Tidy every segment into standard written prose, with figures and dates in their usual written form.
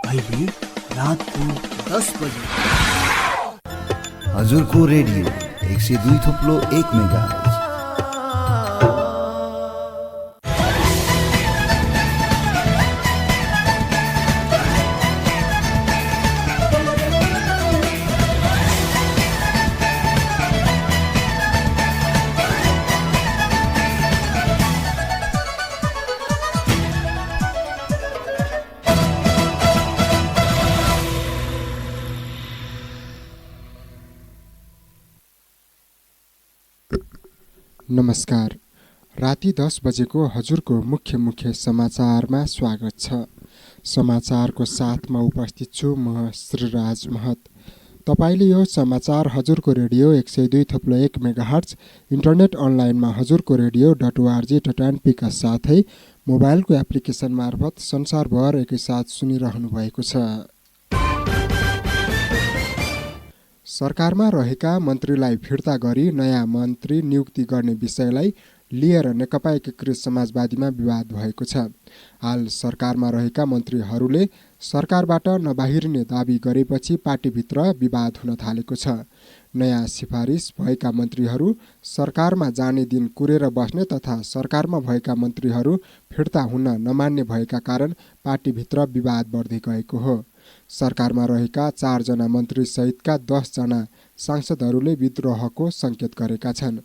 अहिले रातको 10 बजे हजुरको रेडियो 102.1 मेगाहर्ज। नमस्कार। राति 10 बजेको हजुरको मुख्य समाचारमा स्वागत छ। समाचारको साथमा उपस्थित छु म श्रीराज महत। तपाईले यो समाचार हजुरको रेडियो 102.1 मेगाहर्ज, इन्टरनेट अनलाइनमा हजुरको रेडियो.org.np का साथै मोबाइलको एप्लिकेसन मार्फत संसारभर एकैसाथ सुनिरहनु भएको छ। सरकारमा रहेका मन्त्रीलाई फिर्ता गरी नयाँ मन्त्री नियुक्ति गर्ने विषयलाई लिएर नेकपा एकीकृत समाजवादीमा विवाद भएको छ। हाल सरकारमा रहेका मन्त्रीहरूले सरकारबाट नबाहिरिने दाबी गरेपछि पार्टीभित्र विवाद हुन थालेको छ। नयाँ सिफारिस भएका मन्त्रीहरू सरकारमा जाने दिन कुरेर बस्ने तथा सरकारमा भएका मन्त्रीहरू फिर्ता हुन नमान्ने भएका कारण पार्टीभित्र विवाद बढ्दै गएको हो। सरकारमा रहेका 4 जना मन्त्री सहितका 10 जना सांसदहरूले विद्रोहको संकेत गरेका छन्।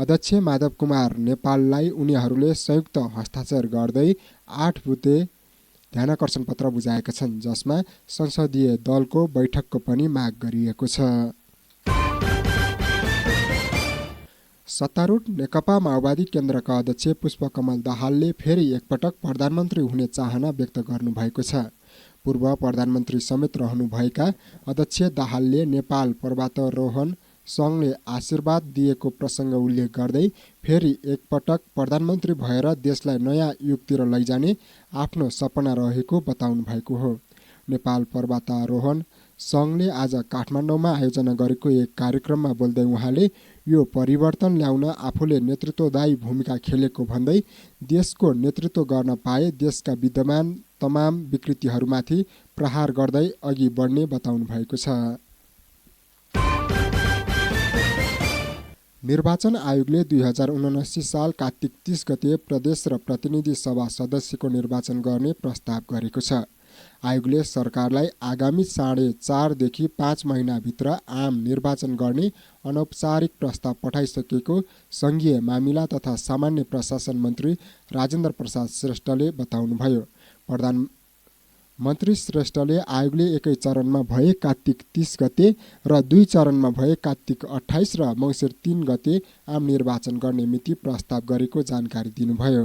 अध्यक्ष माधव कुमार नेपाललाई उनीहरूले संयुक्त हस्ताक्षर गर्दै 8 बुँदे ध्यानाकर्षण पत्र बुझाएका छन्, जसमा संसदीय दलको बैठकको पनि माग गरिएको छ। सत्तारूढ नेकपा माओवादी केन्द्रका अध्यक्ष पुष्पकमल दाहालले फेरि एकपटक प्रधानमन्त्री हुने चाहना व्यक्त गर्नुभएको छ। पूर्व प्रधानमन्त्री समेत रहनुभएका अध्यक्ष दाहालले नेपाल पर्वतारोहण सङ्घले आशीर्वाद दिएको प्रसङ्ग उल्लेख गर्दै फेरि एकपटक प्रधानमन्त्री भएर देशलाई नयाँ युगतिर लैजाने आफ्नो सपना रहेको बताउनु भएको हो। नेपाल पर्वतारोहण सङ्घले आज काठमाडौँमा आयोजना गरेको एक कार्यक्रममा बोल्दै उहाँले यो परिवर्तन ल्याउन आफूले नेतृत्वदायी भूमिका खेलेको भन्दै देशको नेतृत्व गर्न पाए देशका विद्यमान तमाम विकृतिहरूमाथि प्रहार गर्दै अघि बढ्ने बताउनु भएको छ। निर्वाचन आयोगले 2079 साल कार्तिक 30 गते प्रदेश र प्रतिनिधि सभा सदस्यको निर्वाचन गर्ने प्रस्ताव गरेको छ। आयोगले सरकारलाई आगामी 4.5 देखि 5 महिनाभित्र आम निर्वाचन गर्ने अनौपचारिक प्रस्ताव पठाइसकेको सङ्घीय मामिला तथा सामान्य प्रशासन मन्त्री राजेन्द्र प्रसाद श्रेष्ठले बताउनुभयो। प्रधानमन्त्री श्रेष्ठले आयोगले एकै चरणमा भए कार्तिक 30 गते र 2 चरणमा भए कार्तिक 28 र मङ्सिर 3 गते आम निर्वाचन गर्ने मिति प्रस्ताव गरेको जानकारी दिनुभयो।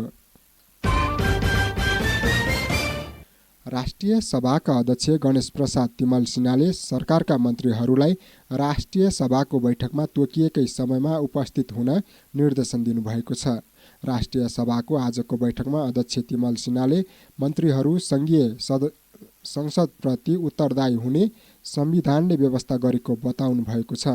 राष्ट्रिय सभाका अध्यक्ष गणेश प्रसाद तिमल सिन्हाले सरकारका मन्त्रीहरूलाई राष्ट्रिय सभाको बैठकमा तोकिएकै समयमा उपस्थित हुन निर्देशन दिनुभएको छ। राष्ट्रिय सभाको आजको बैठकमा अध्यक्ष तिमल सिन्हाले मन्त्रीहरू सङ्घीय संसदप्रति उत्तरदायी हुने संविधानले व्यवस्था गरेको बताउनु भएको छ।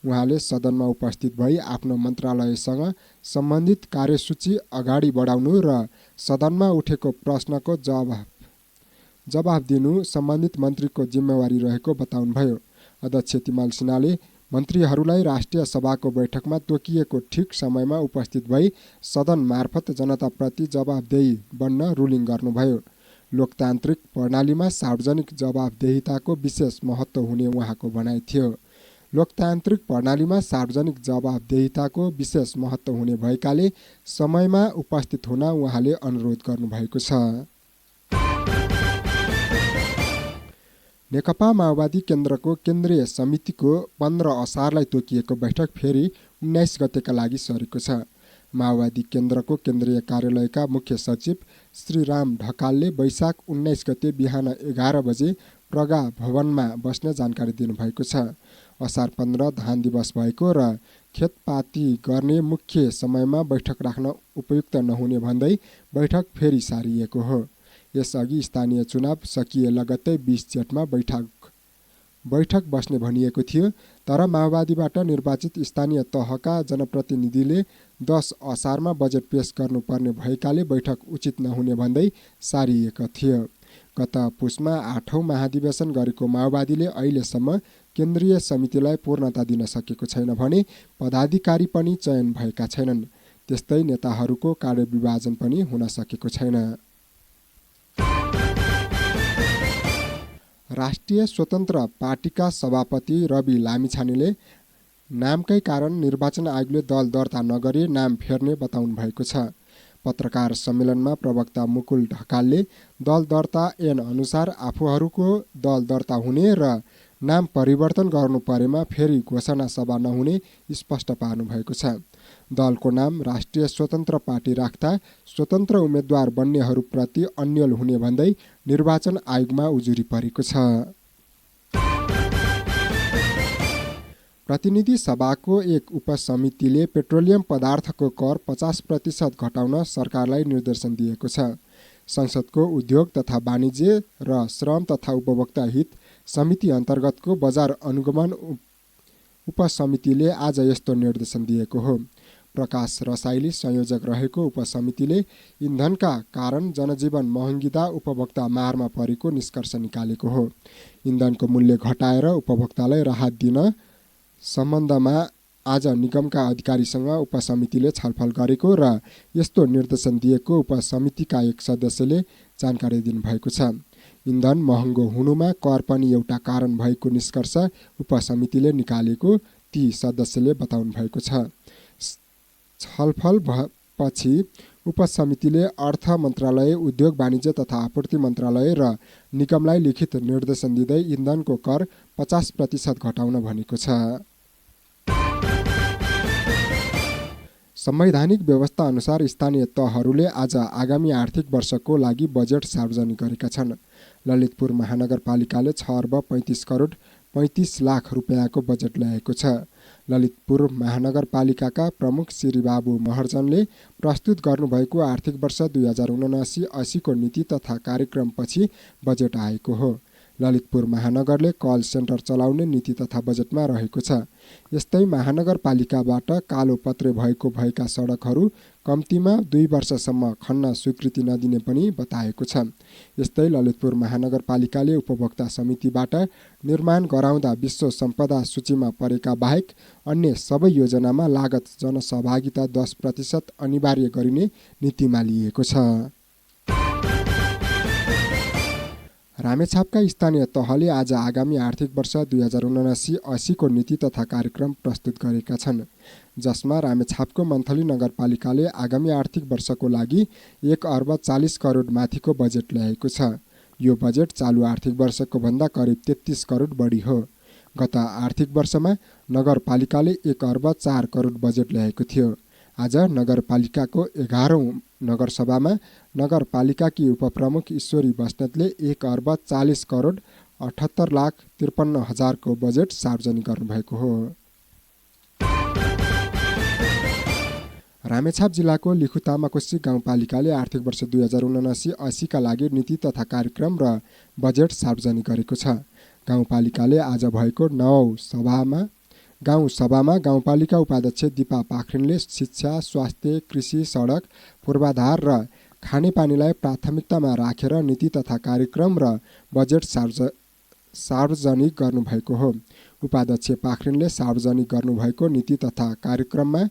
उहाँले सदनमा उपस्थित भई आफ्नो मन्त्रालयसँग सम्बन्धित कार्यसूची अगाडि बढाउनु र सदनमा उठेको प्रश्नको जवाफ दिनु सम्बन्धित मन्त्रीको जिम्मेवारी रहेको बताउनुभयो। अध्यक्ष तिमल सिन्हाले मन्त्रीहरूलाई राष्ट्रिय सभाको बैठकमा तोकिएको ठिक समयमा उपस्थित भई सदन मार्फत जनताप्रति जवाफदेही बन्न रुलिङ गर्नुभयो। लोकतान्त्रिक प्रणालीमा सार्वजनिक जवाफदेहिताको विशेष महत्त्व हुने उहाँको भनाइ थियो। लोकतान्त्रिक प्रणालीमा सार्वजनिक जवाफदेहिताको विशेष महत्त्व हुने भएकाले समयमा उपस्थित हुन उहाँले अनुरोध गर्नुभएको छ। नेकपा माओवादी केन्द्रको केन्द्रीय समितिको 15 असारलाई तोकिएको बैठक फेरि 19 गतेका लागि सरेको छ। माओवादी केन्द्रको केन्द्रीय कार्यालयका मुख्य सचिव श्री राम ढकालले वैशाख 19 गते बिहान 11 बजे प्रगा भवनमा बस्ने जानकारी दिनुभएको छ। असार 15 धान दिवस भएको र खेतपाती गर्ने मुख्य समयमा बैठक राख्न उपयुक्त नहुने भन्दै बैठक फेरि सारिएको हो। यसअघि स्थानीय चुनाव सकिए लगत्तै 20 जेठमा बैठक बस्ने भनिएको थियो, तर माओवादीबाट निर्वाचित स्थानीय तहका जनप्रतिनिधिले 10 असारमा बजेट पेश गर्नुपर्ने भएकाले बैठक उचित नहुने भन्दै सारिएको थियो। गत पुसमा 8औं महाधिवेशन गरेको माओवादीले अहिलेसम्म केन्द्रीय समितिलाई पूर्णता दिन सकेको छैन भने पदाधिकारी पनि चयन भएका छैनन्। त्यस्तै नेताहरूको कार्यविभाजन पनि हुन सकेको छैन। राष्ट्रिय स्वतन्त्र पार्टीका सभापति रवि लामिछानेले नामकै कारण निर्वाचन आयोगले दल दर्ता नगरी नाम फेर्ने बताउनु भएको छ। पत्रकार सम्मेलनमा प्रवक्ता मुकुल ढकालले दल दर्ता ऐन अनुसार आफूहरूको दल दर्ता हुने र नाम परिवर्तन गर्नु परेमा फेरि घोषणा सभा नहुने स्पष्ट पार्नु भएको छ। दलको नाम राष्ट्रिय स्वतन्त्र पार्टी राख्दा स्वतन्त्र उम्मेद्वार बन्नेहरूप्रति अन्यल हुने भन्दै निर्वाचन आयोगमा उजुरी परेको छ। प्रतिनिधि सभाको एक उपसमितिले पेट्रोलियम पदार्थको कर 50% घटाउन सरकारलाई निर्देशन दिएको छ। संसदको उद्योग तथा वाणिज्य र श्रम तथा उपभोक्ता हित समिति अन्तर्गतको बजार अनुगमन उपसमितिले आज यस्तो निर्देशन दिएको हो। प्रकाश रसाइली संयोजक रहेको उपसमितिले इन्धनका कारण जनजीवन महँगिँदा उपभोक्ता मारमा परेको निष्कर्ष निकालेको हो। इन्धनको मूल्य घटाएर उपभोक्तालाई राहत दिन सम्बन्धमा आज निगमका अधिकारीसँग उपसमितिले छलफल गरेको र यस्तो निर्देशन दिएको उपसमितिका एक सदस्यले जानकारी दिनुभएको छ। इन्धन महँगो हुनुमा कर पनि एउटा कारण भएको निष्कर्ष उपसमितिले निकालेको ती सदस्यले बताउनु भएको छ। छलफल पछि उपसमितिले अर्थ मन्त्रालय, उद्योग वाणिज्य तथा आपूर्ति मन्त्रालय र निगमलाई लिखित निर्देशन दिँदै इन्धनको कर 50% घटाउन भनेको छ। संवैधानिक व्यवस्था अनुसार स्थानीय तहहरूले आज आगामी आर्थिक वर्षको लागि बजेट सार्वजनिक गरेका छन्। ललितपुर महानगरपालिकाले 6 अर्ब 35 करोड 35 लाख रुपियाँको बजेट ल्याएको छ। ललितपुर महानगरपालिकाका प्रमुख श्री बाबु महर्जनले प्रस्तुत गर्नुभएको आर्थिक वर्ष 2079-80 को नीति तथा कार्यक्रमपछि बजेट आएको हो। ललितपुर महानगरले कल सेन्टर चलाउने नीति तथा बजेटमा रहेको छ। यस्तै महानगरपालिकाबाट कालो पत्रे भएका सडकहरू कम्तीमा 2 वर्षसम्म खन्न स्वीकृति नदिने पनि बताएको छ। यस्तै ललितपुर महानगरपालिकाले उपभोक्ता समितिबाट निर्माण गराउँदा विश्व सम्पदा सूचीमा परेका बाहेक अन्य सबै योजनामा लागत जनसहभागिता 10% अनिवार्य गरिने नीतिमा लिएको छ। रामेछापका स्थानीय तहले आज आगामी आर्थिक वर्ष 2079-80 को नीति तथा कार्यक्रम प्रस्तुत गरेका छन्, जसमा रामेछापको मन्थली नगरपालिकाले आगामी आर्थिक वर्षको लागि 1 अर्ब 40 करोड माथिको बजेट ल्याएको छ। यो बजेट चालु आर्थिक वर्षको भन्दा करिब 33 करोड बढी हो। गत आर्थिक वर्षमा नगरपालिकाले 1 अर्ब 4 करोड बजेट ल्याएको थियो। आज नगरपालिकाको 11औं नगरसभामा नगरपालिकाकी उपप्रमुख ईश्वरी बस्नेतले 1 अर्ब 40 करोड 78 लाख 53 हजारको बजेट सार्वजनिक गर्नुभएको हो। रामेछाप जिल्लाको लिखुतामाकोशी गाउँपालिकाले आर्थिक वर्ष 2079-80 का लागि नीति तथा कार्यक्रम र बजेट सार्वजनिक गरेको छ। गाउँपालिकाले आज भएको 9औं गाउँसभामा गाउँपालिका उपाध्यक्ष दिपा पाखरिनले शिक्षा, स्वास्थ्य, कृषि, सडक, पूर्वाधार र खानेपानीलाई प्राथमिकतामा राखेर नीति तथा कार्यक्रम र बजेट सार्वजनिक गर्नुभएको हो। उपाध्यक्ष पाखरिनले सार्वजनिक गर्नुभएको नीति तथा कार्यक्रममा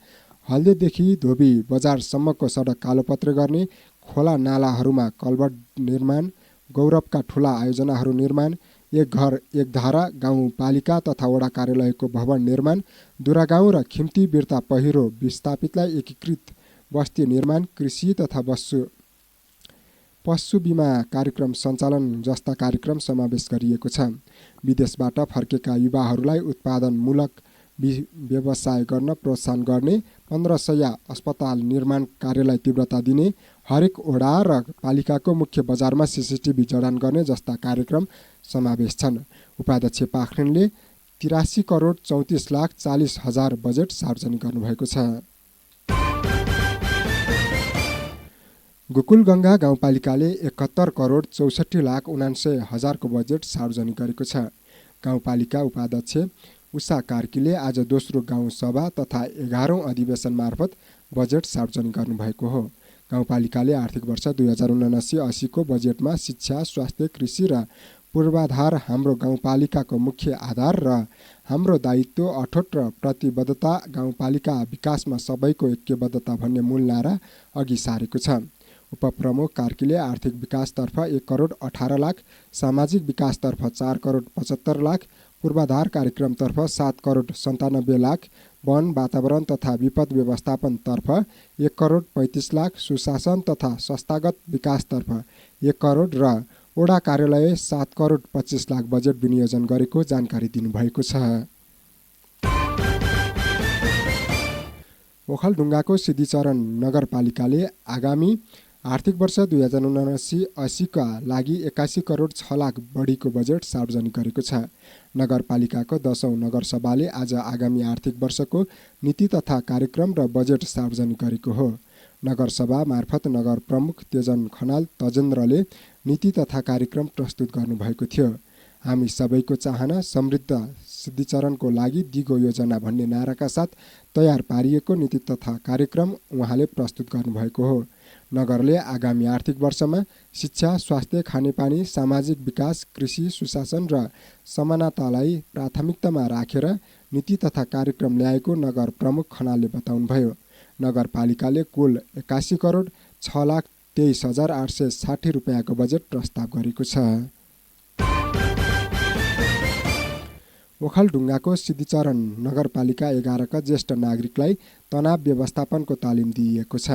हल्देदेखि धोबी बजारसम्मको सडक कालोपत्रे गर्ने, खोला नालाहरूमा कल्भर्ट निर्माण, गौरवका ठूला आयोजनाहरू निर्माण, एक घर एक धारा गाउँपालिका तथा वडा कार्यालयको भवन निर्माण, दुरागाउँ र खिम्ती बिर्ता पहिरो विस्थापितलाई एकीकृत बस्ती निर्माण, कृषि तथा पशु बिमा कार्यक्रम सञ्चालन जस्ता कार्यक्रम समावेश गरिएको छ। विदेशबाट फर्केका युवाहरूलाई उत्पादनमूलक व्यवसाय गर्न प्रोत्साहन गर्ने, 1500 अस्पताल निर्माण कार्यलाई तीव्रता दिने, हरेक वडा र पालिकाको मुख्य बजारमा CCTV जडान गर्ने जस्ता कार्यक्रम समावेश छन्। उपाध्यक्ष पाखरिनले 83 करोड 34 लाख 40 हजार बजेट सार्वजनिक गर्नुभएको छ। गोकुलगङ्गा गाउँपालिकाले 71 करोड 64 लाख 79 हजारको बजेट सार्वजनिक गरेको छ। गाउँपालिका उपाध्यक्ष उषा कार्कीले आज दोस्रो गाउँसभा तथा 11औं अधिवेशन मार्फत बजेट सार्वजनिक गर्नुभएको हो। गाउँपालिकाले आर्थिक वर्ष 2079-80 को बजेटमा शिक्षा, स्वास्थ्य, कृषि र पूर्वाधार हाम्रो गाउँपालिकाको मुख्य आधार र हाम्रो दायित्व अठोट र प्रतिबद्धता गाउँपालिका विकासमा सबैको ऐक्यबद्धता भन्ने मूल नारा अघि सारेको छ। उपप्रमुख कार्कीले आर्थिक विकासतर्फ 1 करोड 18 लाख, सामाजिक विकासतर्फ 4 करोड 75 लाख, पूर्वाधार कार्यक्रमतर्फ 7 करोड 97 लाख, वन वातावरण तथा विपद व्यवस्थापनतर्फ 1 करोड 35 लाख, सुशासन तथा संस्थागत विकासतर्फ 1 करोड र ओडा कार्यालय 7 करोड 25 लाख बजेट विनियोजन गरेको जानकारी दिनुभएको छ। ओखलढुङ्गाको सिद्धिचरण नगरपालिकाले आगामी आर्थिक वर्ष 2079-80 का लागि 81 करोड 6 लाख बढीको बजेट सार्वजनिक गरेको छ। नगरपालिकाको 10औं नगरसभाले आज आगामी आर्थिक वर्षको नीति तथा कार्यक्रम र बजेट सार्वजनिक गरेको हो। नगरसभा मार्फत नगर प्रमुख तेजन खनाल तजेन्द्रले नीति तथा कार्यक्रम प्रस्तुत गर्नुभएको थियो। हामी सबैको चाहना समृद्ध सिद्धिचरणको लागि दिगो योजना भन्ने नाराका साथ तयार पारिएको नीति तथा कार्यक्रम उहाँले प्रस्तुत गर्नुभएको हो। नगरले आगामी आर्थिक वर्षमा शिक्षा, स्वास्थ्य, खानेपानी, सामाजिक विकास, कृषि, सुशासन र समानतालाई प्राथमिकतामा राखेर नीति तथा कार्यक्रम ल्याएको नगर प्रमुख खनालले बताउनुभयो। नगरपालिकाले कुल 81 करोड 6 लाख 23,860 रुपियाँको बजेट प्रस्ताव गरेको छ। ओखलढुङ्गाको सिद्धिचरण नगरपालिका 11 का ज्येष्ठ नागरिकलाई तनाव व्यवस्थापनको तालिम दिइएको छ।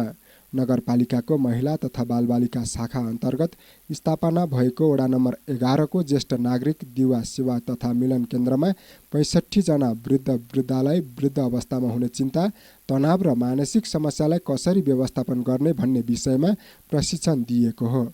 नगरपालिकाको महिला तथा बालबालिका शाखा अन्तर्गत स्थापना भएको वडा नम्बर 11 को ज्येष्ठ नागरिक दिवा सेवा तथा मिलन केन्द्रमा 65 जना वृद्ध वृद्ध अवस्थामा हुने चिन्ता, तनाव र मानसिक समस्यालाई कसरी व्यवस्थापन गर्ने भन्ने विषयमा प्रशिक्षण दिएको हो।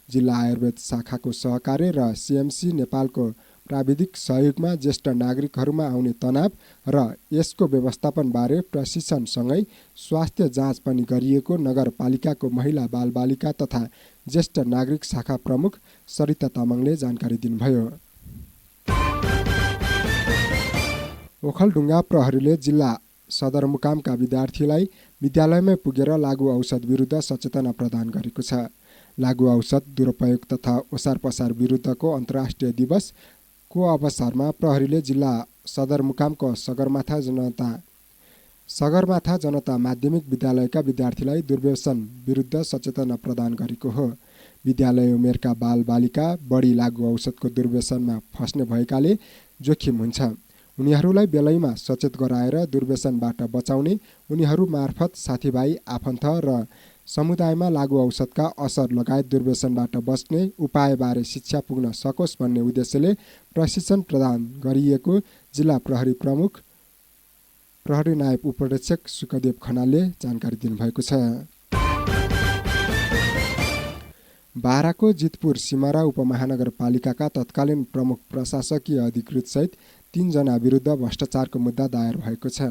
जिल्ला आयुर्वेद शाखाको सहकार्य र CMC नेपालको प्राविधिक सहयोगमा ज्येष्ठ नागरिकहरूमा आउने तनाव र यसको व्यवस्थापनबारे प्रशिक्षणसँगै स्वास्थ्य जाँच पनि गरिएको नगरपालिकाको महिला बालबालिका तथा ज्येष्ठ नागरिक शाखा प्रमुख सरिता तामाङले जानकारी दिनुभयो। ओखलढुङ्गा प्रहरीले जिल्ला सदरमुकामका विद्यार्थीलाई विद्यालयमै पुगेर लागु औषध विरुद्ध सचेतना प्रदान गरेको छ। लागु औषध दुरुपयोग तथा ओसार पसार विरुद्धको अन्तर्राष्ट्रिय दिवस को अवसरमा प्रहरीले जिल्ला सदरमुकामको सगरमाथा जनता माध्यमिक विद्यालयका विद्यार्थीलाई दुर्व्यसन विरुद्ध सचेतना प्रदान गरेको हो। विद्यालय उमेरका बालबालिका बढी लागु औषधको दुर्व्यसनमा फस्ने भएकाले जोखिम हुन्छ। उनीहरूलाई बेलैमा सचेत गराएर दुर्व्यसनबाट बचाउने, उनीहरू मार्फत साथीभाइ, आफन्त र समुदायमा लागु औषधका असर लगायत दुर्व्यसनबाट बच्ने उपायबारे शिक्षा पुग्न सकोस् भन्ने उद्देश्यले प्रशिक्षण प्रदान गरिएको जिल्ला प्रहरी प्रमुख प्रहरी नायब उपरीक्षक सुखदेव खनालले जानकारी दिनुभएको छ। बाराको जितपुर सिमरा उपमहानगरपालिकाका तत्कालीन प्रमुख प्रशासकीय अधिकृत सहित 3 जना विरुद्ध भ्रष्टाचारको मुद्दा दायर भएको छ।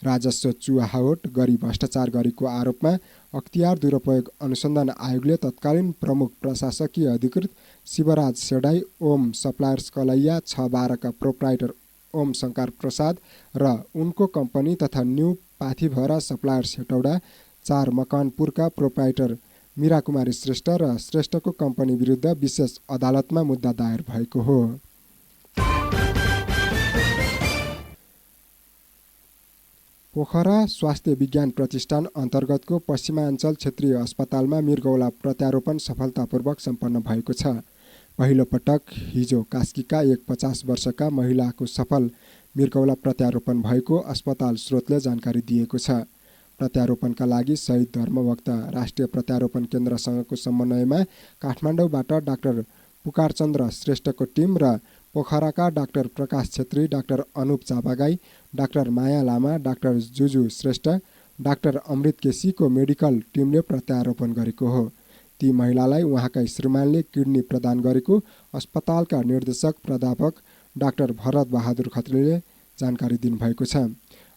राजस्व चुहावट गरी भ्रष्टाचार गरेको आरोपमा अख्तियार दुरुपयोग अनुसन्धान आयोगले तत्कालीन प्रमुख प्रशासकीय अधिकृत शिवराज सेडाई, ओम सप्लायर्स कलैया 612 का प्रोप्राइटर ओम शङ्कर प्रसाद र उनको कम्पनी तथा न्यू पाथिभरा सप्लायर्स हेटौडा 4 मकवानपुरका प्रोप्राइटर मीरा कुमारी श्रेष्ठ र श्रेष्ठको कम्पनी विरुद्ध विशेष अदालतमा मुद्दा दायर भएको हो। पोखरा स्वास्थ्य विज्ञान प्रतिष्ठान अन्तर्गतको पश्चिमाञ्चल क्षेत्रीय अस्पतालमा मृगौला प्रत्यारोपण सफलतापूर्वक सम्पन्न भएको छ। पहिलो पटक हिजो कास्कीका एक 50 वर्षका महिलाको सफल मृगौला प्रत्यारोपण भएको अस्पताल स्रोतले जानकारी दिएको छ। प्रत्यारोपणका लागि शहीद धर्मभक्त राष्ट्रिय प्रत्यारोपण केन्द्रसँगको समन्वयमा काठमाडौँबाट डाक्टर पुकारचन्द्र श्रेष्ठको टिम र पोखराका doctor Prakash Chhetri, doctor Anup Chapagain, doctor माया लामा, डाक्टर जुजु श्रेष्ठ, डाक्टर अमृत केसीको मेडिकल टिमले प्रत्यारोपण गरेको हो। ती महिलालाई उहाँका श्रीमानले किडनी प्रदान गरेको अस्पतालका निर्देशक प्राध्यापक डाक्टर भरत बहादुर खत्रीले जानकारी दिनुभएको छ।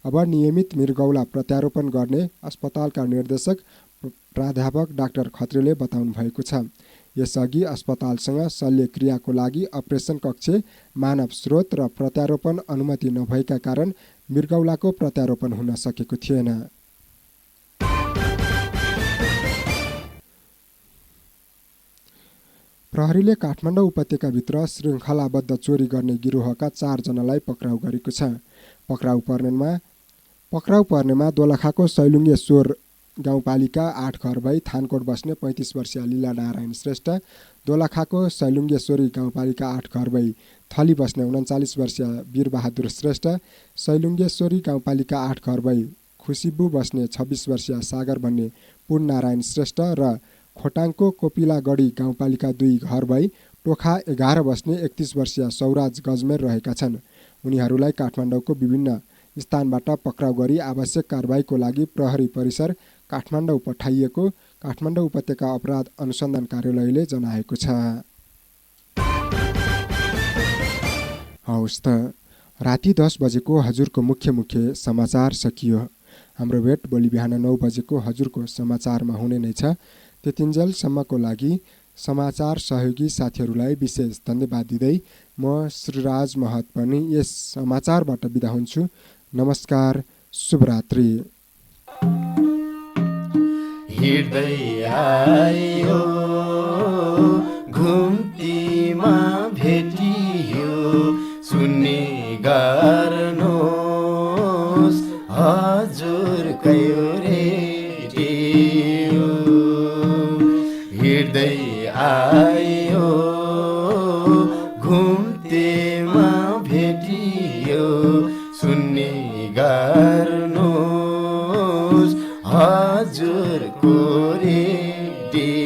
अब नियमित मृगौला प्रत्यारोपण गर्ने अस्पतालका निर्देशक प्राध्यापक डाक्टर खत्रीले बताउनु भएको छ। यसअघि अस्पतालसँग शल्यक्रियाको लागि अपरेसन कक्ष, मानव स्रोत र प्रत्यारोपण अनुमति नभएका कारण मृगौलाको प्रत्यारोपण हुन सकेको थिएन। प्रहरीले काठमाडौँ उपत्यकाभित्र श्रृङ्खलाबद्ध चोरी गर्ने गिरोहका 4 जनालाई पक्राउ गरेको छ। पक्राउ पर्नेमा दोलखाको सैलुङ्गेश्वर गाउँपालिका 8 घर भई थानकोट बस्ने 35 वर्षीय लीला नारायण श्रेष्ठ, दोलखाको सैलुङ्गेश्वरी गाउँपालिका 8 घर भई थली बस्ने 39 वर्षीय वीरबहादुर श्रेष्ठ, सैलुङ्गेश्वरी गाउँपालिका 8 घर भई खुसिबु बस्ने 26 वर्षीय सागर भन्ने पूर्ण नारायण श्रेष्ठ र खोटाङको कोपिलागढी गाउँपालिका 2 घर भई टोखा 11 बस्ने 31 वर्षीय सौराज गजमेर रहेका छन्। उनीहरूलाई काठमाडौँको विभिन्न स्थानबाट पक्राउ गरी आवश्यक कारबाहीको लागि प्रहरी परिसर काठमाडौँ पठाइएको काठमाडौँ उपत्यका अपराध अनुसन्धान कार्यालयले जनाएको छ। हवस् त, राति 10 बजेको हजुरको मुख्य समाचार सकियो। हाम्रो भेट भोलि बिहान 9 बजेको हजुरको समाचारमा हुने नै छ। त्यतिन्जेलसम्मको लागि समाचार सहयोगी साथीहरूलाई विशेष धन्यवाद दिँदै म श्रीराज महत पनि यस समाचारबाट बिदा हुन्छु। नमस्कार, शुभरात्रि। हिँड्दै आयो घुम्तीमा भेटियो सुन्ने गर्नुहोस् हजुरकै रेडियो। हिँड्दै आयो घुम्तीमा भेटियो सुन्ने गर्नुहोस् हजुरको रेडियो।